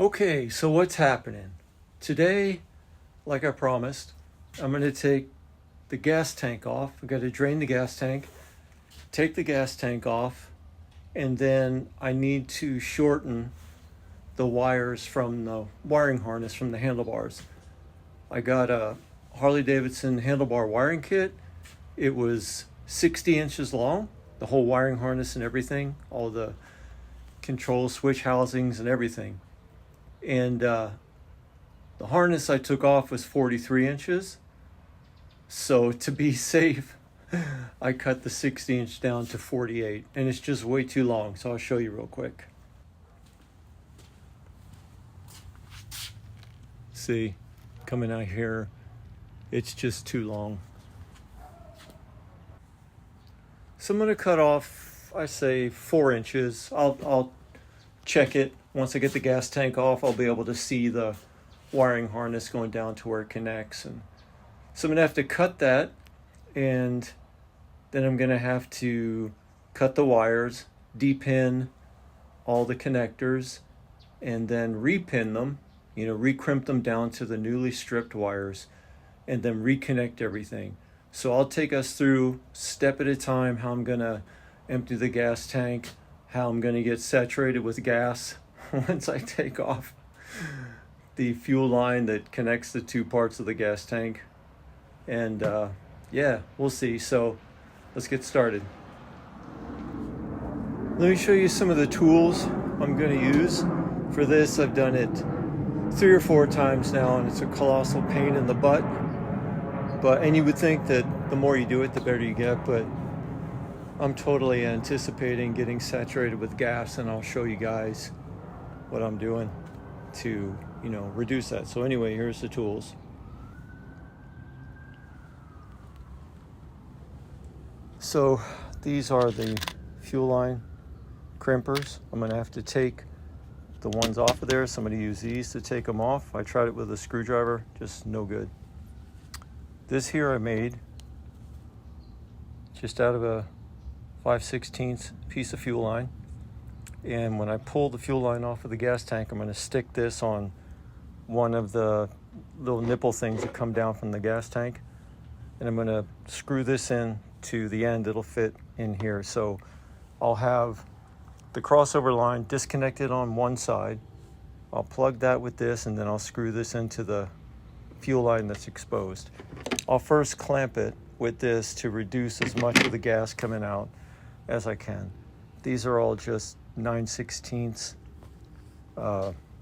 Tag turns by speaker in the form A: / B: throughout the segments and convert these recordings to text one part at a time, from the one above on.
A: Okay, so what's happening? Today, like I promised, I'm going to take the gas tank off. I got to drain the gas tank, take the gas tank off, and then I need to shorten the wires from the wiring harness from the handlebars. I got a Harley Davidson handlebar wiring kit. It was 60 inches long, the whole wiring harness and everything, all the control switch housings and everything. And the harness I took off was 43 inches. So to be safe, I cut the 60-inch down to 48, and it's just way too long. So I'll show you real quick. See, coming out here, it's just too long. So I'm going to cut off, I say 4 inches. I'll check it. Once I get the gas tank off, I'll be able to see the wiring harness going down to where it connects. And so I'm going to have to cut that, and then I'm going to have to cut the wires, depin all the connectors, and then repin them, recrimp them down to the newly stripped wires, and then reconnect everything. So I'll take us through step at a time how I'm going to empty the gas tank, how I'm going to get saturated with gas once I take off the fuel line that connects the two parts of the gas tank. And yeah, we'll see. So let's get started. Let me show you some of the tools I'm going to use for this. I've done it 3 or 4 times now, and it's a colossal pain in the butt. And you would think that the more you do it, the better you get, but I'm totally anticipating getting saturated with gas, and I'll show you guys what I'm doing to, reduce that. So anyway, here's the tools. So these are the fuel line crimpers. I'm going to have to take the ones off of there. Somebody used these to take them off. I tried it with a screwdriver, just no good. This here I made just out of a 5/16 piece of fuel line. And when I pull the fuel line off of the gas tank, I'm going to stick this on one of the little nipple things that come down from the gas tank. And I'm going to screw this in to the end. It'll fit in here. So I'll have the crossover line disconnected on one side. I'll plug that with this, and then I'll screw this into the fuel line that's exposed. I'll first clamp it with this to reduce as much of the gas coming out as I can. These are all just 9/16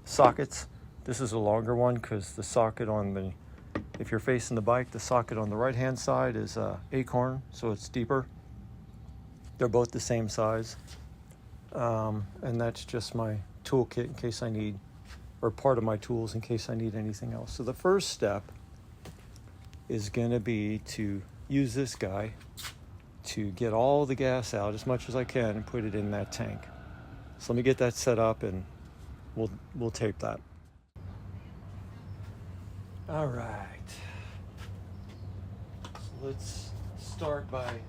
A: sockets. This is a longer one because the socket if you're facing the bike, the socket on the right hand side is acorn, so it's deeper. They're both the same size. And that's just my toolkit in case I need, or part of my tools in case I need anything else. So the first step is going to be to use this guy to get all the gas out as much as I can and put it in that tank. So let me get that set up, and we'll tape that. All right. So let's start by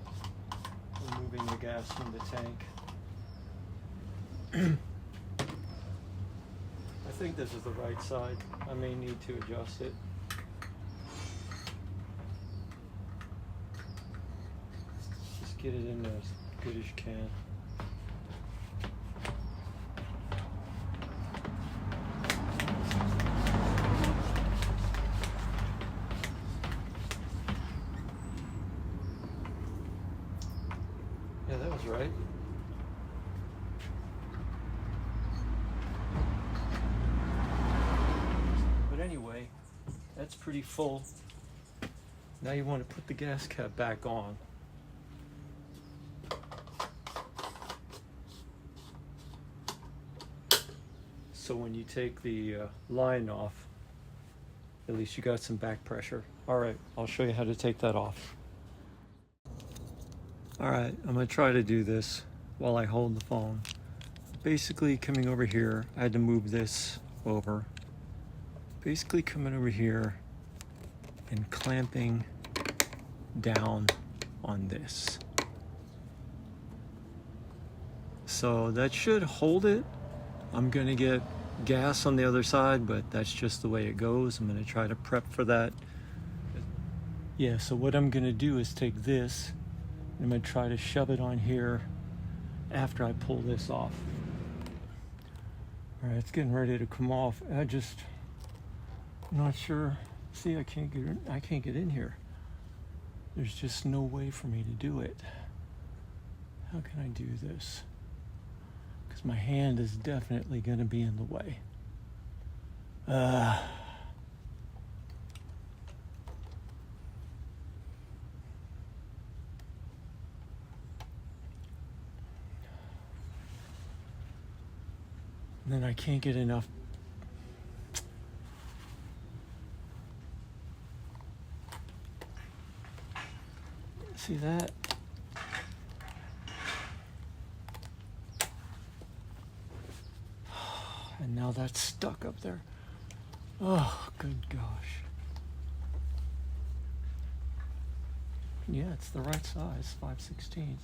A: removing the gas from the tank. I think this is the right side. I may need to adjust it. Just get it in there as good as you can. Yeah, that was right. Anyway, that's pretty full. Now you want to put the gas cap back on. So when you take the line off, at least you got some back pressure. All right, I'll show you how to take that off. All right, I'm gonna try to do this while I hold the phone. Basically coming over here, I had to move this over. Basically coming over here and clamping down on this. So that should hold it. I'm gonna get gas on the other side, but that's just the way it goes. I'm going to try to prep for that. Yeah, so what I'm going to do is take this, and I'm going to try to shove it on here after I pull this off. All right, it's getting ready to come off. I'm not sure. See, I can't get in here. There's just no way for me to do it. How can I do this? Because my hand is definitely going to be in the way. And then I can't get enough. See that? And now that's stuck up there. Oh, good gosh. Yeah, it's the right size, 5/16.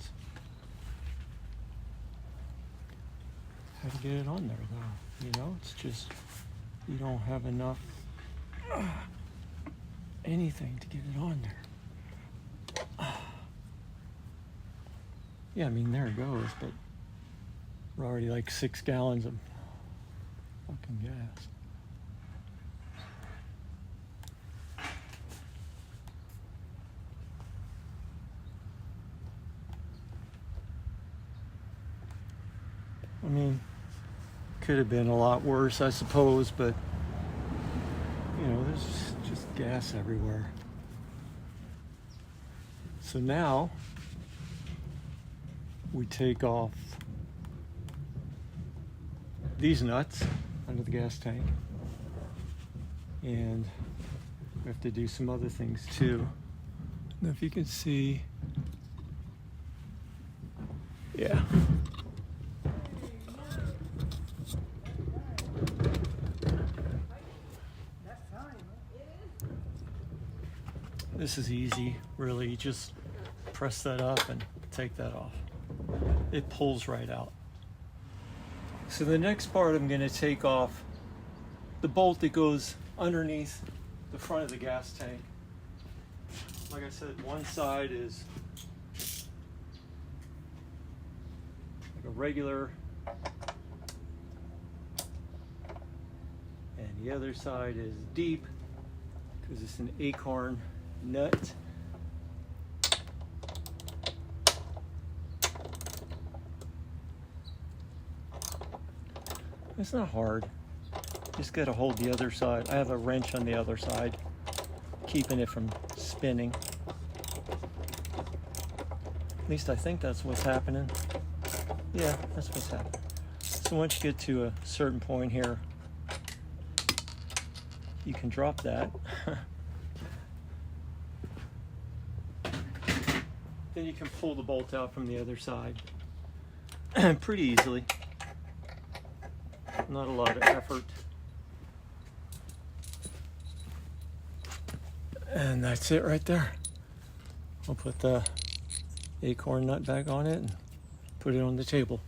A: How to get it on there though, you know, it's just, you don't have enough anything to get it on there. Yeah, I mean, there it goes, but we're already like 6 gallons of fucking gas. I mean, could have been a lot worse, I suppose, but you know, there's just gas everywhere. So now we take off these nuts under the gas tank, and we have to do some other things too. Now, if you can see, yeah. This is easy, really. Just press that up and take that off. It pulls right out. So the next part, I'm going to take off the bolt that goes underneath the front of the gas tank. Like I said, one side is like a regular, and the other side is deep because it's an acorn nut. It's not hard. Just got to hold the other side. I have a wrench on the other side, keeping it from spinning. At least I think that's what's happening. Yeah, that's what's happening. So once you get to a certain point here, you can drop that. Then you can pull the bolt out from the other side pretty easily. Not a lot of effort. And that's it right there. I'll put the acorn nut back on it and put it on the table.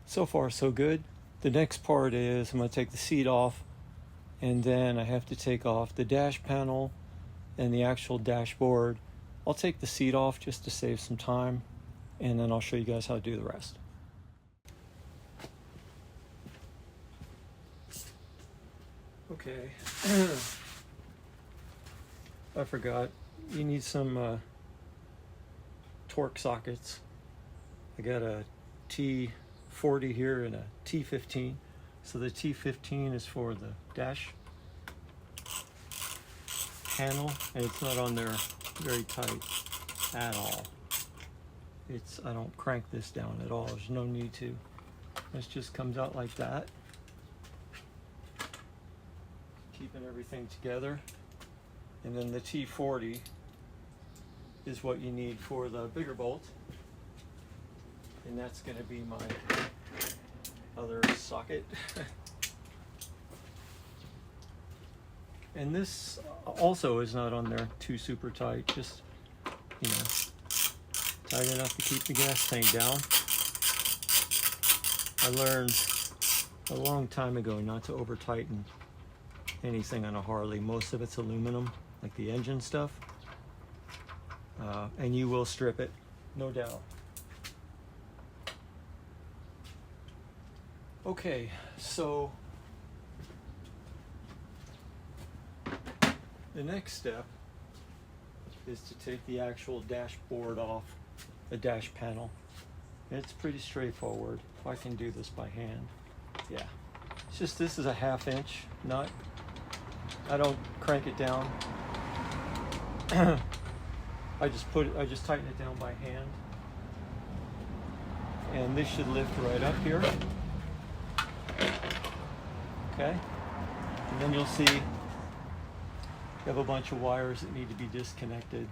A: So far, so good. The next part is I'm going to take the seat off, and then I have to take off the dash panel and the actual dashboard. I'll take the seat off just to save some time, and then I'll show you guys how to do the rest. Okay. I forgot. You need some torque sockets. I got a T40 here and a T15. So the T15 is for the dash panel, and it's not on there very tight at all. I don't crank this down at all. There's no need to. This just comes out like that, keeping everything together. And then the T40 is what you need for the bigger bolt, and that's going to be my other socket. And this also is not on there too super tight, just, you know, tight enough to keep the gas tank down. I learned a long time ago not to over tighten anything on a Harley. Most of it's aluminum, like the engine stuff, and you will strip it, no doubt. Okay, so the next step is to take the actual dashboard off, the dash panel. And it's pretty straightforward. If I can do this by hand, yeah. It's just, this is a 1/2 inch nut. I don't crank it down. I just tighten it down by hand. And this should lift right up here. Okay. And then you'll see you have a bunch of wires that need to be disconnected.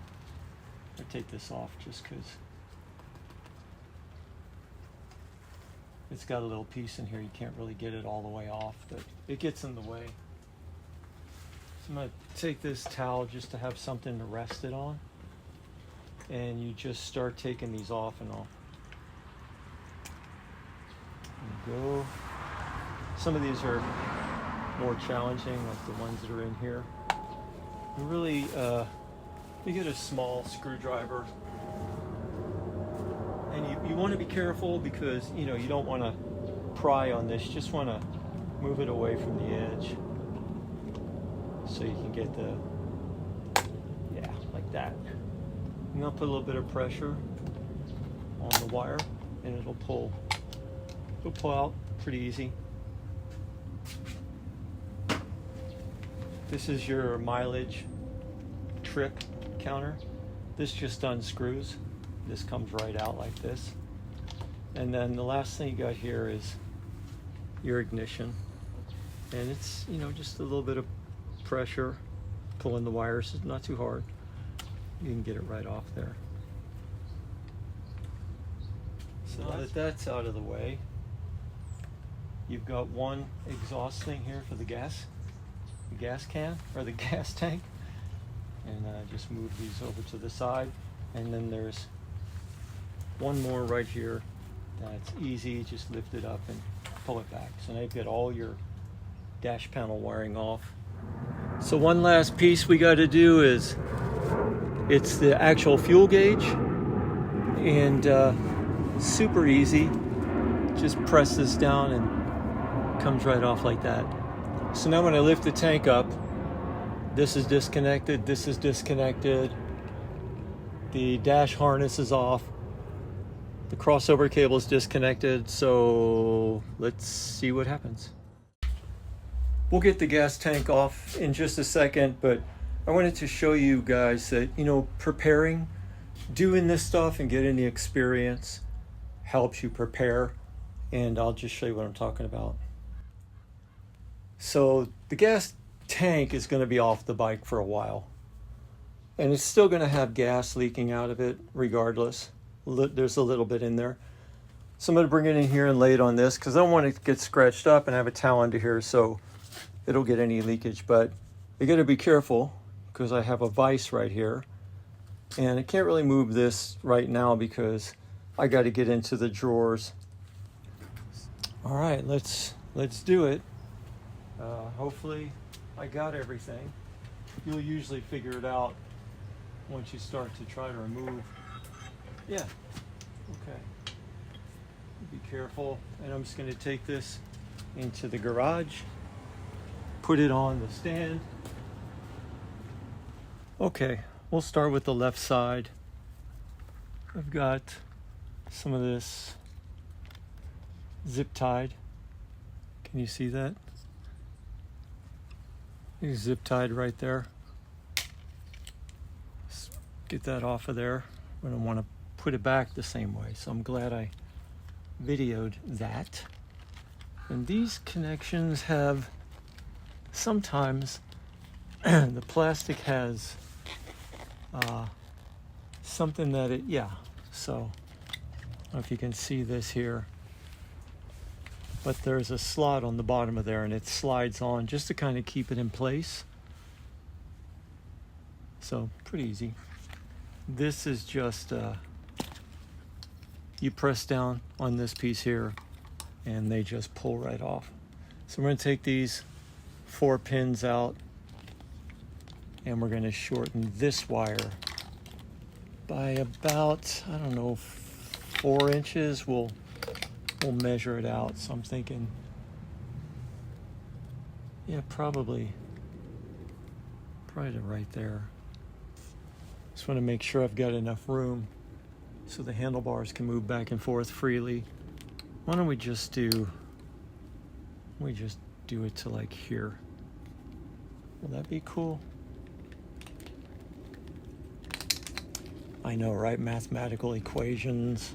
A: I take this off just because it's got a little piece in here. You can't really get it all the way off, but it gets in the way. So I'm going to take this towel just to have something to rest it on. And you just start taking these off and on. There you go. Some of these are more challenging, like the ones that are in here. And really, you get a small screwdriver, and you want to be careful because you don't want to pry on this. You just want to move it away from the edge so you can get the, yeah, like that. I'm gonna put a little bit of pressure on the wire, and it'll pull out pretty easy. This is your mileage trip counter. This just unscrews. This comes right out like this. And then the last thing you got here is your ignition. And it's, just a little bit of pressure, pulling the wires, it's not too hard. You can get it right off there. So now that that's out of the way, you've got one exhaust thing here for the gas can or the gas tank, and just move these over to the side, and then there's one more right here that's easy. Just lift it up and pull it back. So now you've got all your dash panel wiring off. So one last piece we got to do is it's the actual fuel gauge, and super easy. Just press this down and it comes right off like that. So now when I lift the tank up, this is disconnected, this is disconnected, the dash harness is off, the crossover cable is disconnected, so let's see what happens. We'll get the gas tank off in just a second, but I wanted to show you guys that, preparing, doing this stuff and getting the experience helps you prepare, and I'll just show you what I'm talking about. So the gas tank is going to be off the bike for a while, and it's still going to have gas leaking out of it regardless. There's a little bit in there. So I'm going to bring it in here and lay it on this because I don't want it to get scratched up, and I have a towel under here so it'll get any leakage. But you got to be careful because I have a vise right here, and I can't really move this right now because I got to get into the drawers. All right, let's do it. Hopefully I got everything. You'll usually figure it out once you start to try to remove. Yeah, okay. Be careful. And I'm just going to take this into the garage, put it on the stand. Okay, we'll start with the left side. I've got some of this zip tied. Can you see that? It's zip tied right there. Let's get that off of there. I don't want to put it back the same way, so I'm glad I videoed that. And these connections have, sometimes the plastic has something that so I don't know if you can see this here, but there's a slot on the bottom of there and it slides on just to kind of keep it in place. So pretty easy. This is just you press down on this piece here and they just pull right off. So we're going to take these 4 pins out and we're going to shorten this wire by about, I don't know, 4 inches. We'll measure it out. So I'm thinking, yeah, probably right there. Just want to make sure I've got enough room so the handlebars can move back and forth freely. Why don't we just do it to like here? Will that be cool? I know, right? Mathematical equations.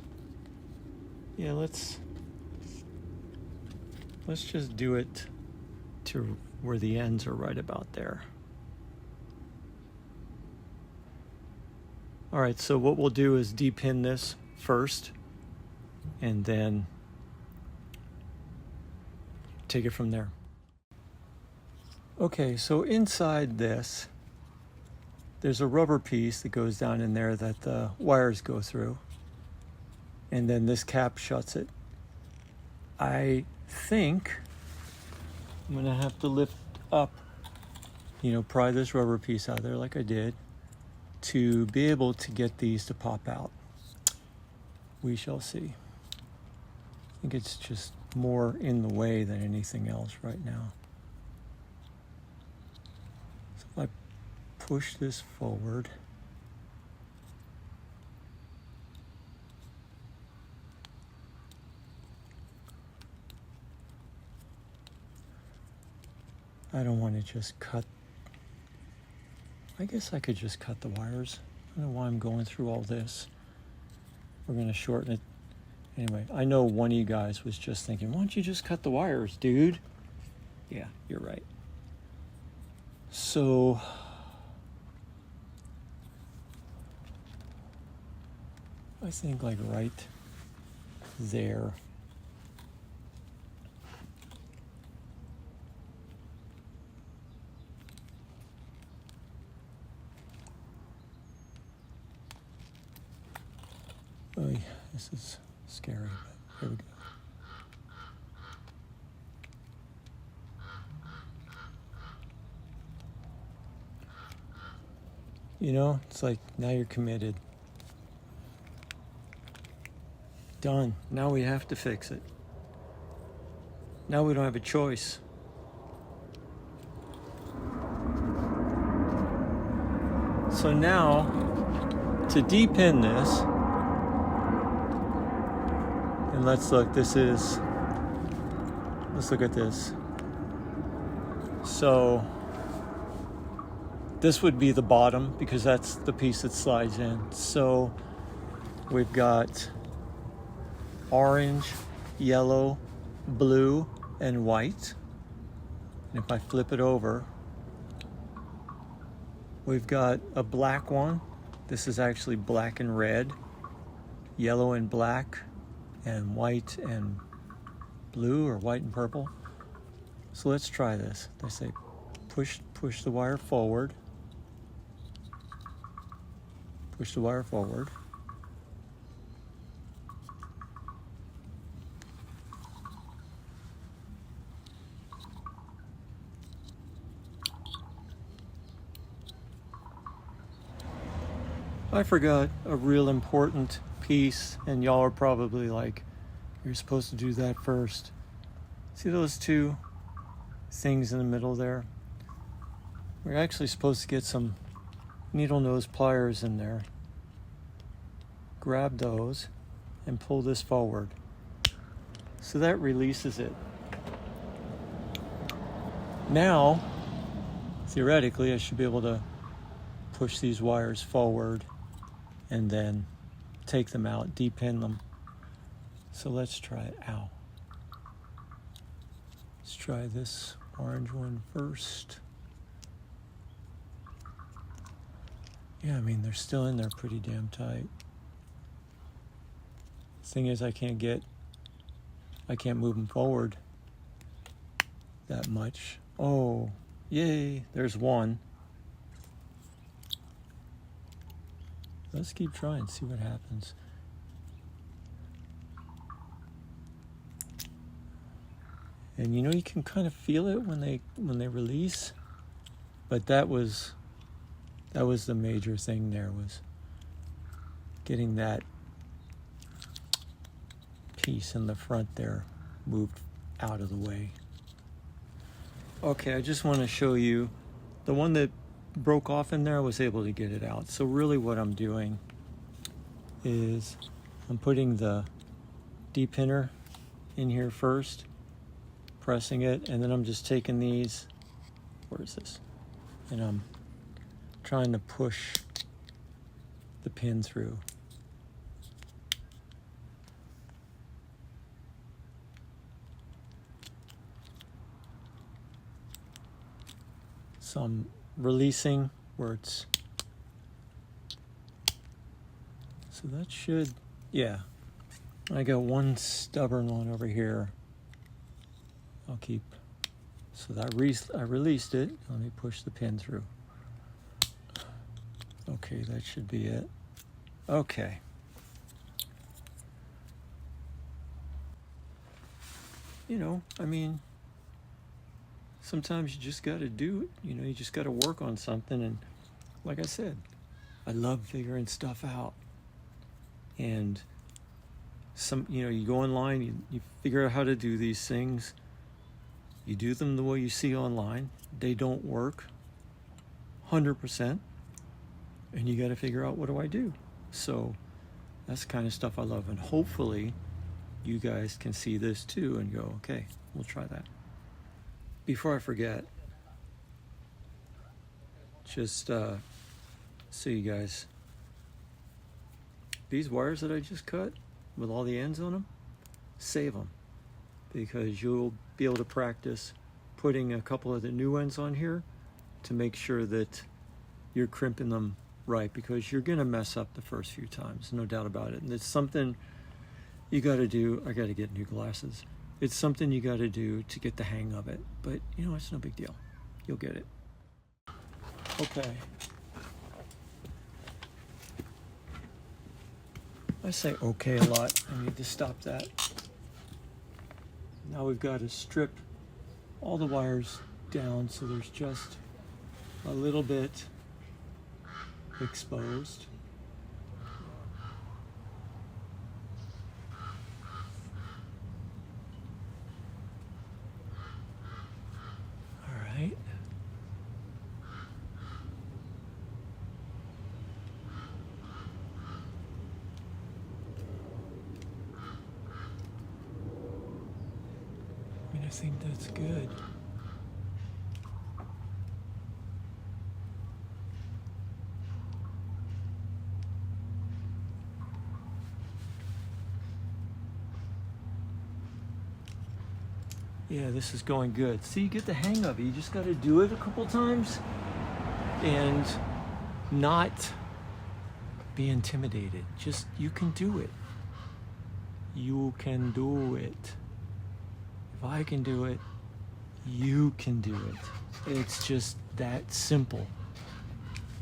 A: Yeah, let's just do it to where the ends are right about there. All right, so what we'll do is depin this first and then take it from there. Okay, so inside this, there's a rubber piece that goes down in there that the wires go through, and then this cap shuts it. I think I'm gonna have to lift up, pry this rubber piece out of there like I did, to be able to get these to pop out. We shall see. I think it's just more in the way than anything else right now. So if I push this forward, I don't want to just cut. I guess I could just cut the wires. I don't know why I'm going through all this. We're going to shorten it. Anyway, I know one of you guys was just thinking, why don't you just cut the wires, dude? Yeah, you're right. So, I think like right there. Oh, yeah, this is scary, but here we go. It's like now you're committed. Done. Now we have to fix it. Now we don't have a choice. So now, to depin this, and let's look at this. So this would be the bottom because that's the piece that slides in. So we've got orange, yellow, blue, and white. And if I flip it over, we've got a black one. This is actually black and red, yellow and black, and white and blue, or white and purple. So let's try this. They say push the wire forward. Push the wire forward. I forgot a real important piece, and y'all are probably like, you're supposed to do that first. See those two things in the middle there? We're actually supposed to get some needle nose pliers in there. Grab those and pull this forward. So that releases it. Now, theoretically, I should be able to push these wires forward and then take them out, depin them. So let's try it. Ow. Let's try this orange one first. Yeah, I mean, they're still in there pretty damn tight. Thing is, I can't move them forward that much. Oh, yay, there's one. Let's keep trying, see what happens. And you know, you can kind of feel it when they release. But that was the major thing there, was getting that piece in the front there moved out of the way. Okay, I just want to show you the one that broke off in there. I was able to get it out. So really what I'm doing is I'm putting the D-pinner in here first, pressing it, and then I'm just taking these, where is this? And I'm trying to push the pin through. So I'm releasing where it's, so that should, yeah. I got one stubborn one over here. I'll keep, so that I released it. Let me push the pin through. Okay, that should be it. Okay. You know, I mean, sometimes you just got to do it. You know, you just got to work on something. And like I said, I love figuring stuff out. And you know, you go online, you figure out how to do these things. You do them the way you see online. They don't work 100%. And you got to figure out, what do I do? So that's the kind of stuff I love. And hopefully you guys can see this too and go, okay, we'll try that. Before I forget, just so you guys, these wires that I just cut with all the ends on them, save them, because you'll be able to practice putting a couple of the new ends on here to make sure that you're crimping them right, because you're going to mess up the first few times, no doubt about it. And it's something you got to do. I got to get new glasses. It's something you got to do to get the hang of it. But, you know, it's no big deal. You'll get it. Okay. I say okay a lot. I need to stop that. Now we've got to strip all the wires down so there's just a little bit exposed. All right. I think that's good. Yeah, this is going good. See, you get the hang of it. You just got to do it a couple times and not be intimidated. Just, you can do it. You can do it. If I can do it, you can do it. It's just that simple.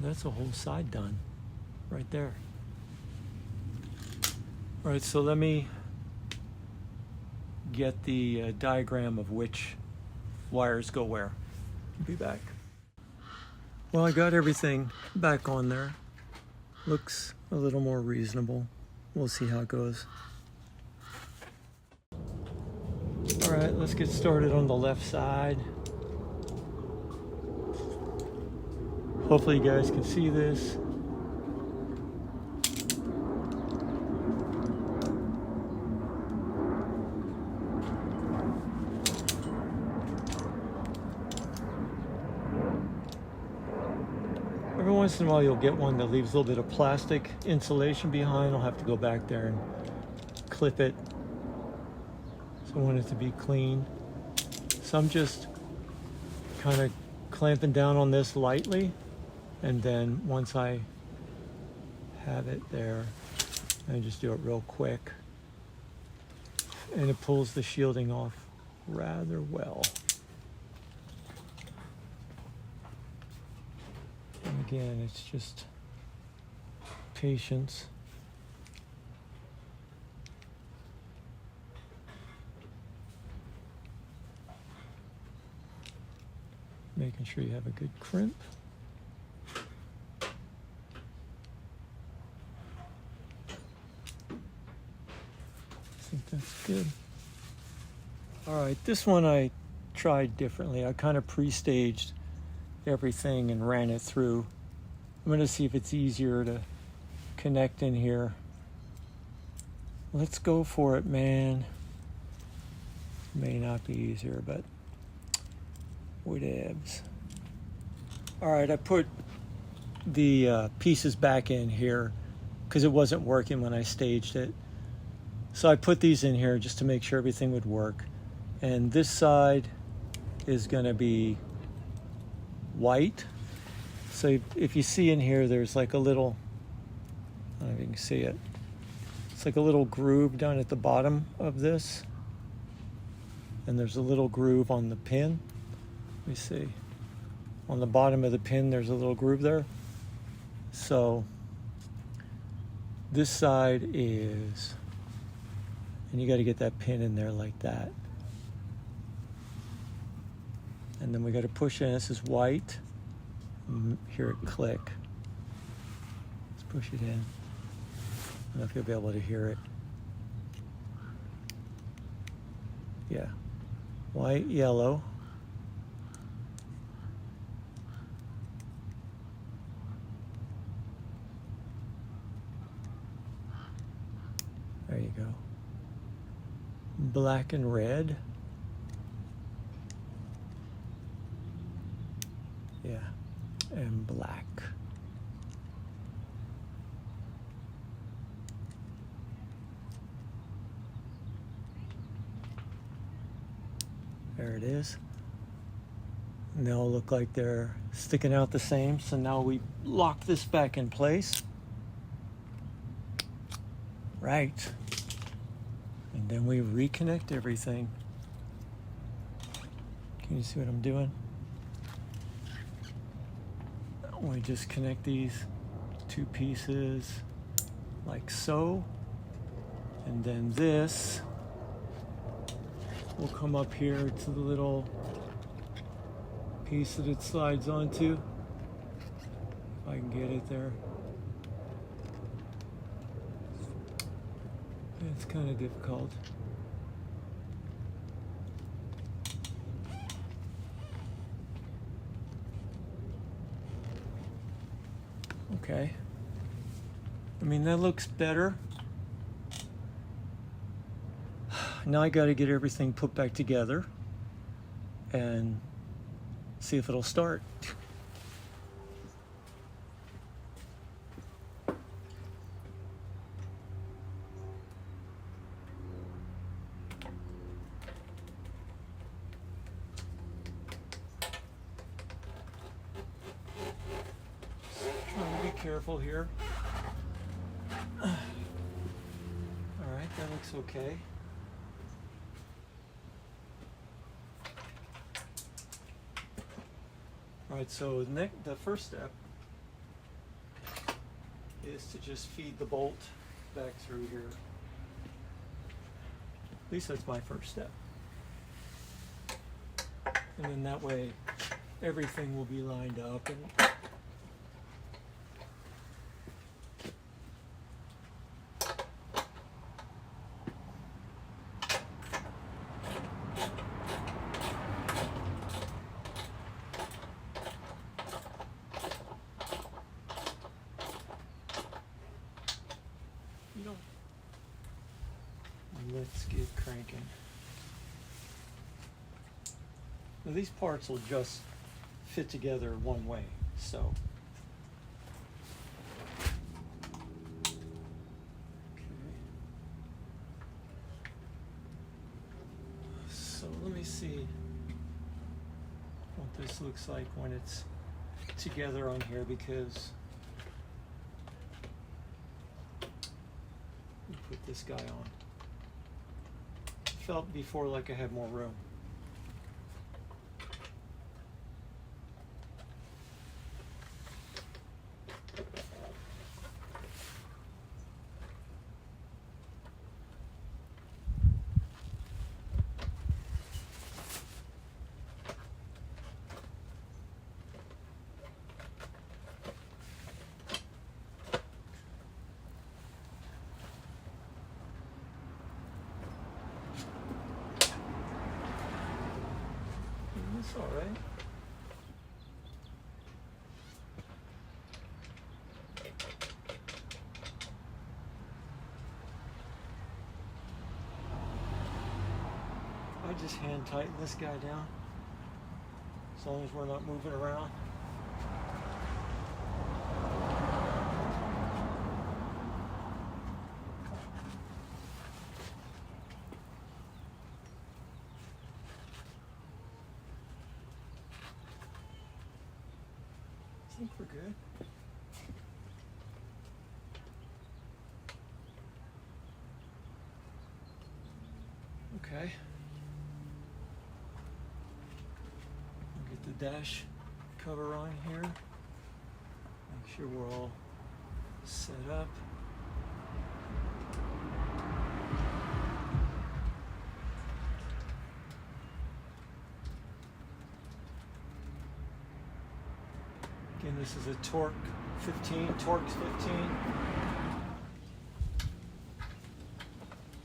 A: That's a whole side done right there. All right, so let me get the diagram of which wires go where. I'll be back. Well, I got everything back on there. Looks a little more reasonable. We'll see how it goes. All right, let's get started on the left side. Hopefully you guys can see this. Every once in a while you'll get one that leaves a little bit of plastic insulation behind. I'll have to go back there and clip it. I want it to be clean. So I'm just kind of clamping down on this lightly, and then once I have it there, I just do it real quick, and it pulls the shielding off rather well. And again, it's just patience. making sure you have a good crimp. I think that's good. All right, this one I tried differently. I kind of pre-staged everything and ran it through. I'm going to see if it's easier to connect in here. Let's go for it, man. May not be easier, but whatevs. All right, I put the pieces back in here because it wasn't working when I staged it. So I put these in here just to make sure everything would work. And this side is going to be white. So if you see in here, there's like a little, I don't know if you can see it. It's like a little groove down at the bottom of this. And there's a little groove on the pin. Let me see. On the bottom of the pin, there's a little groove there. So this side is, and you got to get that pin in there like that. And then we got to push in. This is white. Hear it click. Let's push it in. I don't know if you'll be able to hear it. Yeah. White, yellow. There you go. Black and red. Yeah, and black. There it is. And they all look like they're sticking out the same. So now we lock this back in place. Right. And then we reconnect everything. Can you see what I'm doing? We just connect these two pieces like so. And then this will come up here to the little piece that it slides onto. If I can get it there. It's kind of difficult. Okay. I mean, that looks better. Now I got to get everything put back together and see if it'll start. Careful here. All right, that looks okay. All right, so the first step is to just feed the bolt back through here. At least that's my first step. And then that way everything will be lined up and let's get cranking. Now these parts will just fit together one way, so. Okay. So let me see what this looks like when it's together on here, because let me put this guy on. Felt before like I had more room. That's all right. I just hand tighten this guy down, as long as we're not moving around. I think we're good. Okay. Get the dash cover on here. Make sure we're all set up. Again, this is a Torx 15. I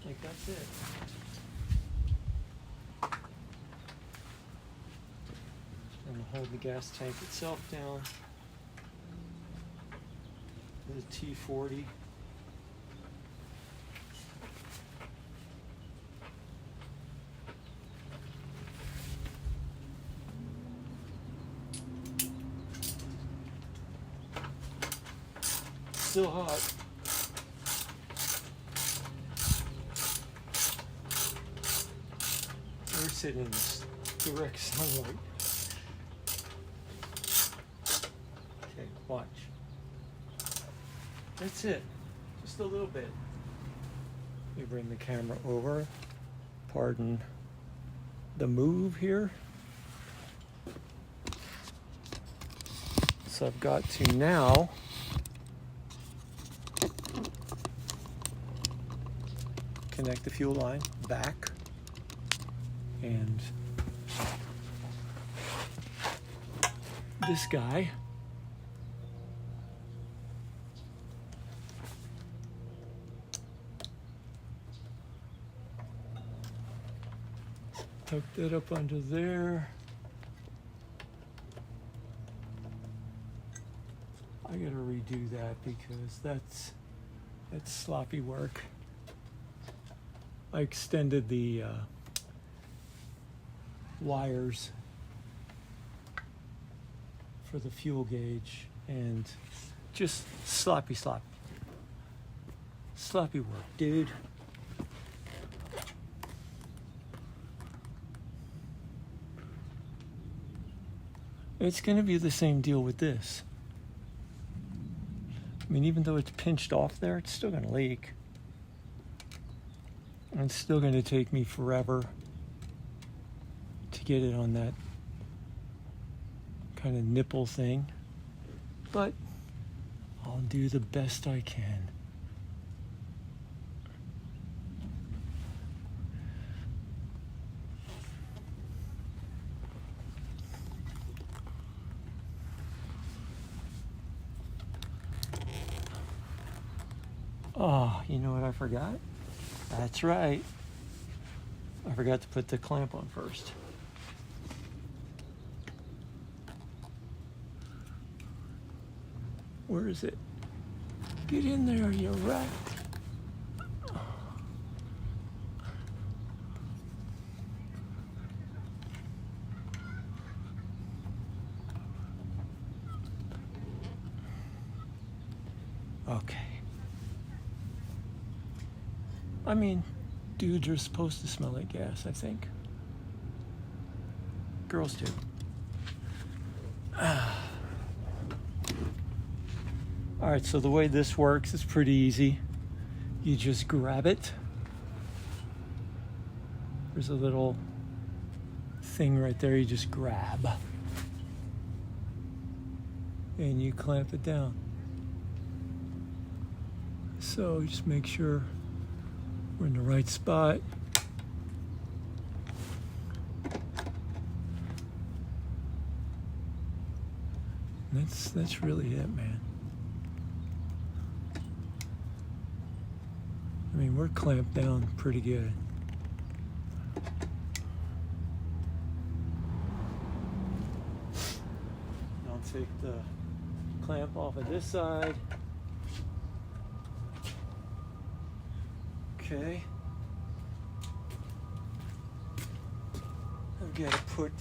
A: think that's it. And we'll hold the gas tank itself down. The T40. Still hot. We're sitting in this direct sunlight. Okay, watch. That's it. Just a little bit. Let me bring the camera over. Pardon the move here. So I've got to now connect the fuel line back, and this guy tuck that up under there. I gotta redo that because that's sloppy work. I extended the wires for the fuel gauge, and just sloppy work, dude. It's gonna be the same deal with this. I mean, even though it's pinched off there, it's still gonna leak. And it's still going to take me forever to get it on that kind of nipple thing. But I'll do the best I can. Oh, you know what I forgot? That's right. I forgot to put the clamp on first. Where is it? Get in there, you rat. Okay. I mean, dudes are supposed to smell like gas, I think. Girls do. All right, so the way this works is pretty easy. You just grab it. There's a little thing right there you just grab. And you clamp it down. So just make sure we're in the right spot. And that's really it, man. I mean, we're clamped down pretty good. take the clamp off of this side. Okay. I've got to put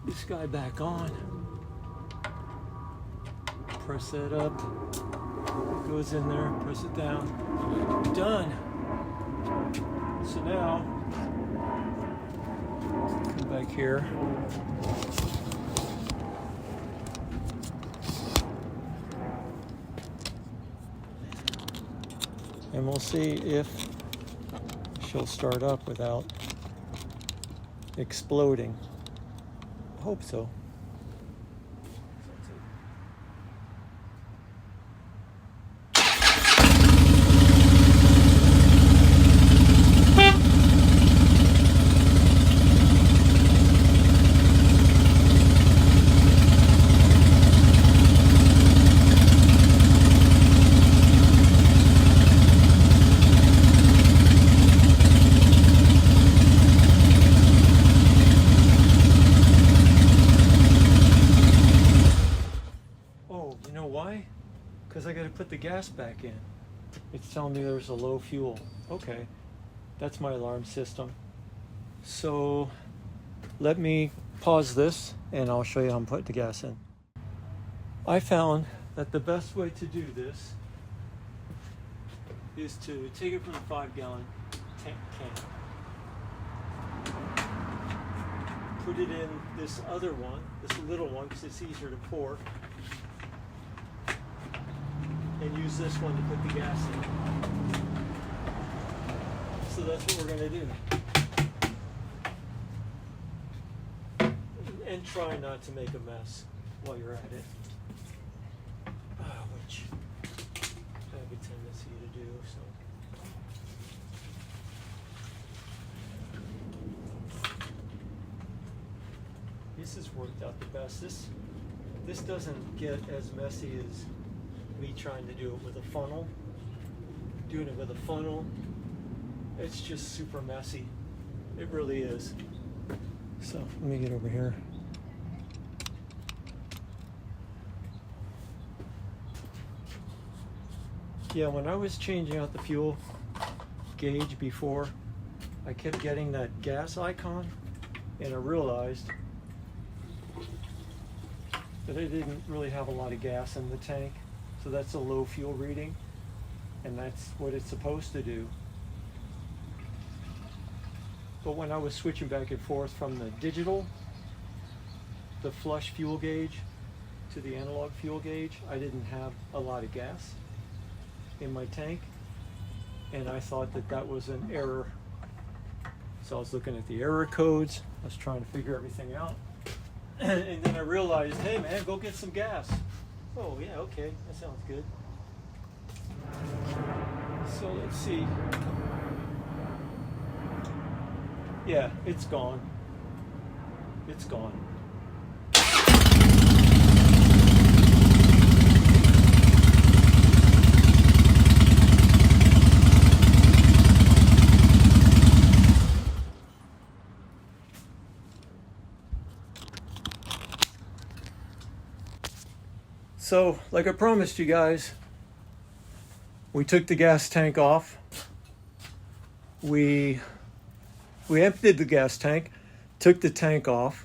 A: this guy back on. Press that up. Goes in there. Press it down. Done. So now, come back here. And we'll see if she'll start up without exploding. I hope so. Because I got to put the gas back in. It's telling me there's a low fuel. Okay, that's my alarm system. So let me pause this and I'll show you how I'm putting the gas in. I found that the best way to do this is to take it from the 5-gallon tank can, put it in this other one, this little one, because it's easier to pour, and use this one to put the gas in. So that's what we're going to do. And try not to make a mess while you're at it. Which I have a tendency to do. So this has worked out the best. This doesn't get as messy as me trying to do it with a funnel. Doing it with a funnel, it's just super messy. It really is. So let me get over here. Yeah, when I was changing out the fuel gauge before, I kept getting that gas icon, and I realized that I didn't really have a lot of gas in the tank. So that's a low fuel reading, and that's what it's supposed to do. But when I was switching back and forth from the digital, the flush fuel gauge, to the analog fuel gauge, I didn't have a lot of gas in my tank, and I thought that that was an error. So I was looking at the error codes, I was trying to figure everything out, and then I realized, hey man, go get some gas. Oh yeah, okay, that sounds good. So let's see. Yeah, it's gone. It's gone. So, like I promised you guys, we took the gas tank off. We emptied the gas tank, took the tank off,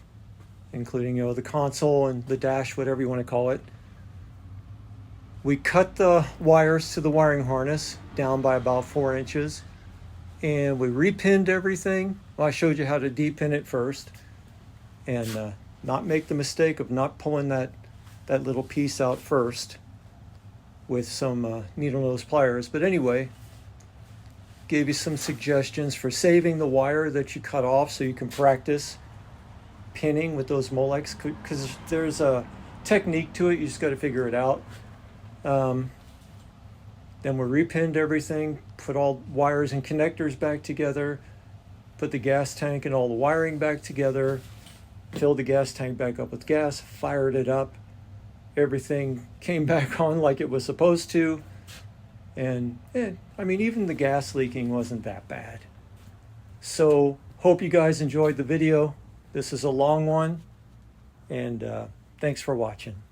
A: including, the console and the dash, whatever you want to call it. We cut the wires to the wiring harness down by about 4 inches, and we repinned everything. Well, I showed you how to depin it first, and not make the mistake of not pulling that little piece out first with some needle nose pliers. But anyway, gave you some suggestions for saving the wire that you cut off so you can practice pinning with those Molex, because there's a technique to it, you just got to figure it out. Then we repinned everything, put all wires and connectors back together, put the gas tank and all the wiring back together, filled the gas tank back up with gas, fired it up. Everything came back on like it was supposed to. And I mean, even the gas leaking wasn't that bad. So hope you guys enjoyed the video. This is a long one. And thanks Thanks for watching.